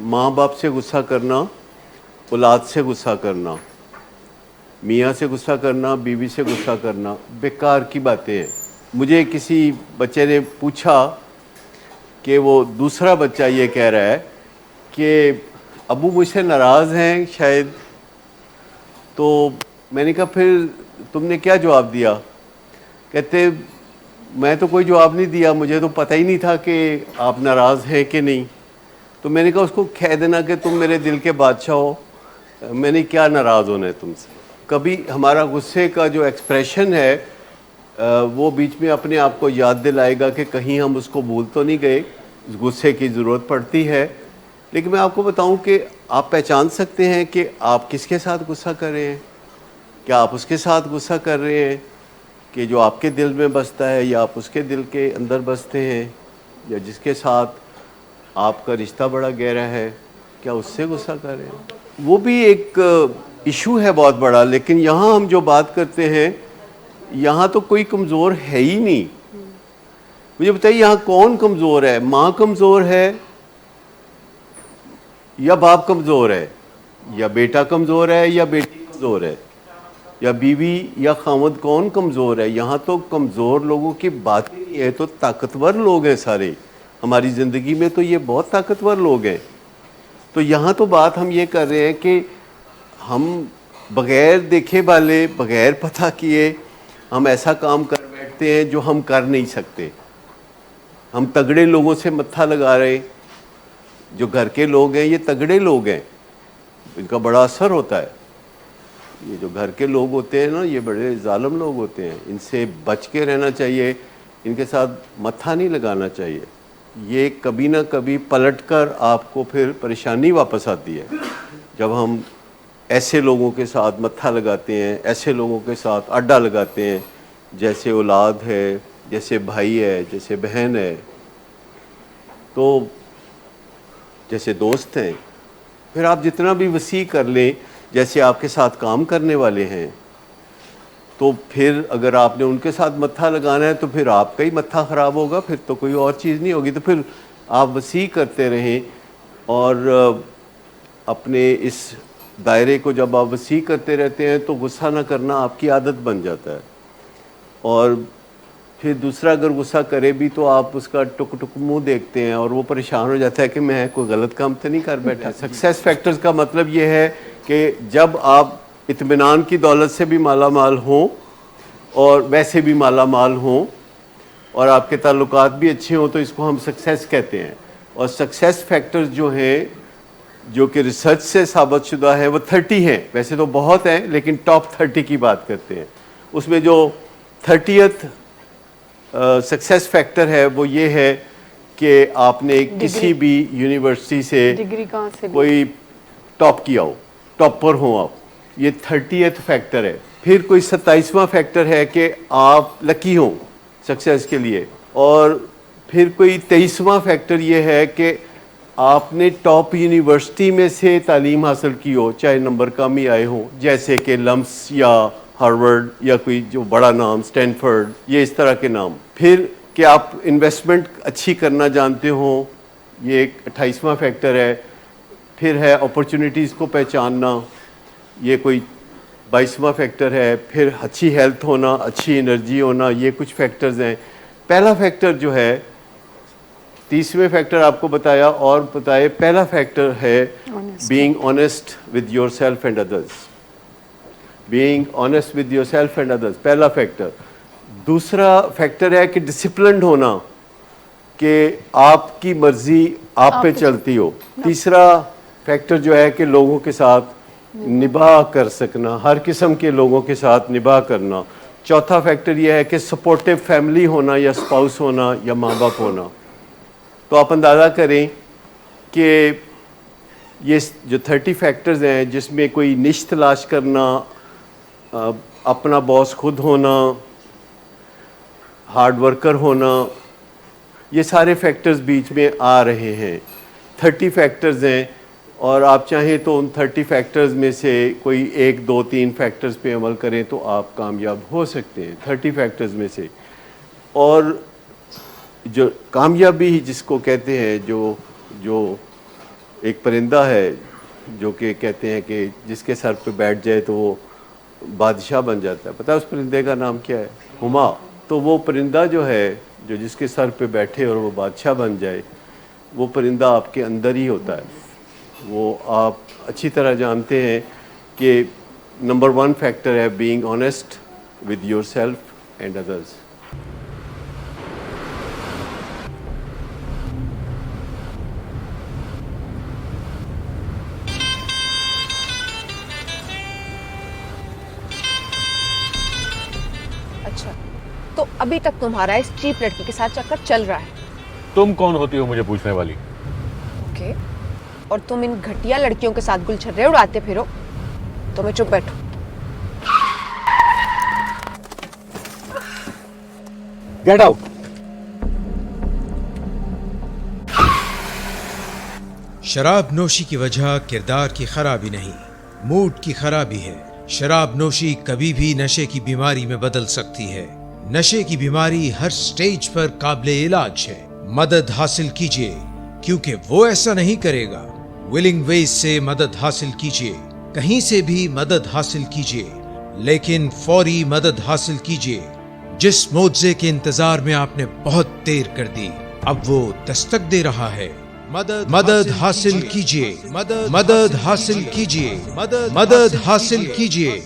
माँ बाप से गुस्सा करना, औलाद से गुस्सा करना, मियाँ से गुस्सा करना, बीवी से गुस्सा करना बेकार की बातें हैं। मुझे किसी बच्चे ने पूछा कि वो दूसरा बच्चा ये कह रहा है कि अबू मुझसे नाराज़ हैं शायद, तो मैंने कहा फिर तुमने क्या जवाब दिया? कहते मैं तो कोई जवाब नहीं दिया, मुझे तो पता ही नहीं था कि आप नाराज़ हैं कि नहीं। तो मैंने कहा उसको कह देना कि तुम मेरे दिल के बादशाह हो, मैंने क्या नाराज़ होना है तुमसे। कभी हमारा गुस्से का जो एक्सप्रेशन है वो बीच में अपने आप को याद दिलाएगा कि कहीं हम उसको भूल तो नहीं गए, उस गुस्से की ज़रूरत पड़ती है। लेकिन मैं आपको बताऊं कि आप पहचान सकते हैं कि आप किसके साथ गुस्सा कर रहे हैं। क्या आप उसके साथ गुस्सा कर रहे हैं कि जो आपके दिल में बसता है, या आप उसके दिल के अंदर बसते हैं, या जिसके साथ आपका रिश्ता बड़ा गहरा है, क्या उससे गुस्सा कर रहे हैं? वो भी एक इशू है बहुत बड़ा। लेकिन यहाँ हम जो बात करते हैं, यहाँ तो कोई कमज़ोर है ही नहीं। मुझे बताइए यहाँ कौन कमज़ोर है? माँ कमज़ोर है या बाप कमज़ोर है, या बेटा कमज़ोर है या बेटी कमज़ोर है, या बीवी या खामद, कौन कमज़ोर है? यहाँ तो कमज़ोर लोगों की बात ही नहीं है, तो ताकतवर लोग हैं सारे। हमारी ज़िंदगी में तो ये बहुत ताकतवर लोग हैं। तो यहाँ तो बात हम ये कर रहे हैं कि हम बग़ैर देखे भाले, बग़ैर पता किए हम ऐसा काम कर बैठते हैं जो हम कर नहीं सकते। हम तगड़े लोगों से मत्था लगा रहे। जो घर के लोग हैं ये तगड़े लोग हैं, इनका बड़ा असर होता है। ये जो घर के लोग होते हैं ना, ये बड़े जालिम लोग होते हैं, इनसे बच के रहना चाहिए, इनके साथ मत्था नहीं लगाना चाहिए। ये कभी ना कभी पलट कर आपको फिर परेशानी वापस आती है जब हम ऐसे लोगों के साथ मत्था लगाते हैं, ऐसे लोगों के साथ अड्डा लगाते हैं, जैसे औलाद है, जैसे भाई है, जैसे बहन है, तो जैसे दोस्त हैं। फिर आप जितना भी वसी कर लें, जैसे आपके साथ काम करने वाले हैं, तो फिर अगर आपने उनके साथ मत्था लगाना है तो फिर आपका ही मत्था ख़राब होगा, फिर तो कोई और चीज़ नहीं होगी। तो फिर आप वसी करते रहें, और अपने इस दायरे को जब आप वसी करते रहते हैं तो गुस्सा ना करना आपकी आदत बन जाता है। और फिर दूसरा अगर गुस्सा करे भी तो आप उसका टुक टुक मुंह देखते हैं और वो परेशान हो जाता है कि मैं कोई गलत काम तो नहीं कर बैठा। सक्सेस फैक्टर्स का मतलब ये है कि जब आप इत्मीनान की दौलत से भी माला माल हों और वैसे भी माला माल हों और आपके ताल्लुकात भी अच्छे हों, तो इसको हम सक्सेस कहते हैं। और सक्सेस फैक्टर्स जो हैं, जो कि रिसर्च से साबित शुदा है, वो 30 हैं। वैसे तो बहुत हैं, लेकिन टॉप 30 की बात करते हैं। उसमें जो 30th सक्सेस फैक्टर है वो ये है कि आपने किसी भी यूनिवर्सिटी से डिग्री कहाँ से कोई टॉप किया हो, टॉपर हो आप, ये 30th फैक्टर है। फिर कोई 27वां फैक्टर है कि आप लकी हो सक्सेस के लिए। और फिर कोई 23वां फैक्टर ये है कि आपने टॉप यूनिवर्सिटी में से तालीम हासिल की हो, चाहे नंबर कम ही आए हों, जैसे कि लम्स या हार्वर्ड या कोई जो बड़ा नाम स्टैनफोर्ड, ये इस तरह के नाम। फिर कि आप इन्वेस्टमेंट अच्छी करना जानते हो, ये एक 28वां फैक्टर है। फिर है अपॉर्चुनिटीज़ को पहचानना, ये कोई 22वां फैक्टर है। फिर अच्छी हेल्थ होना, अच्छी एनर्जी होना, ये कुछ फैक्टर्स हैं। पहला फैक्टर जो है, 30वें फैक्टर आपको बताया और बताए, पहला फैक्टर है being honest with your self and others. Being honest with your self and others, पहला फैक्टर। दूसरा फैक्टर है कि डिसिप्लिन्ड होना, कि आपकी मर्जी आप पे चलती हो। तीसरा फैक्टर जो है कि लोगों के साथ निभा कर सकना, हर किस्म के लोगों के साथ निभा करना। चौथा फैक्टर यह है कि सपोर्टिव फैमिली होना, या स्पाउस होना, या माँ बाप होना। तो आप अंदाज़ा करें कि ये जो 30 फैक्टर्स हैं, जिसमें कोई निश तलाश करना, अपना बॉस खुद होना, हार्ड वर्कर होना, ये सारे फैक्टर्स बीच में आ रहे हैं। 30 फैक्टर्स हैं, और आप चाहें तो उन 30 फैक्टर्स में से कोई 1, 2, 3 फैक्टर्स पे अमल करें तो आप कामयाब हो सकते हैं 30 फैक्टर्स में से। और जो कामयाबी जिसको कहते हैं, जो एक परिंदा है जो कि कहते हैं कि जिसके सर पे बैठ जाए तो वो बादशाह बन जाता है। पता है उस परिंदे का नाम क्या है? हुमा। तो वो परिंदा जो है, जो जिसके सर पे बैठे और वो बादशाह बन जाए, वो परिंदा आपके अंदर ही होता है। वो आप अच्छी तरह जानते हैं कि नंबर 1 फैक्टर है being honest with yourself and others. अच्छा, तो अभी तक तुम्हारा इस चीप लड़की के साथ चक्कर चल रहा है? तुम कौन होती हो मुझे पूछने वाली? ओके, और तुम इन घटिया लड़कियों के साथ गुलछर्रे उड़ाते फिरो तो मैं चुप बैठूं? Get out. शराब नोशी की वजह किरदार की खराबी नहीं, मूड की खराबी है। शराब नोशी कभी भी नशे की बीमारी में बदल सकती है। नशे की बीमारी हर स्टेज पर काबिले इलाज है। मदद हासिल कीजिए, क्योंकि वो ऐसा नहीं करेगा। विलिंग वेज से मदद हासिल कीजिए, कहीं से भी मदद हासिल कीजिए, लेकिन फौरी मदद हासिल कीजिए। जिस मुआवजे के इंतजार में आपने बहुत देर कर दी, अब वो दस्तक दे रहा है। मदद हासिल कीजिए, मदद हासिल कीजिए, मदद हासिल कीजिए।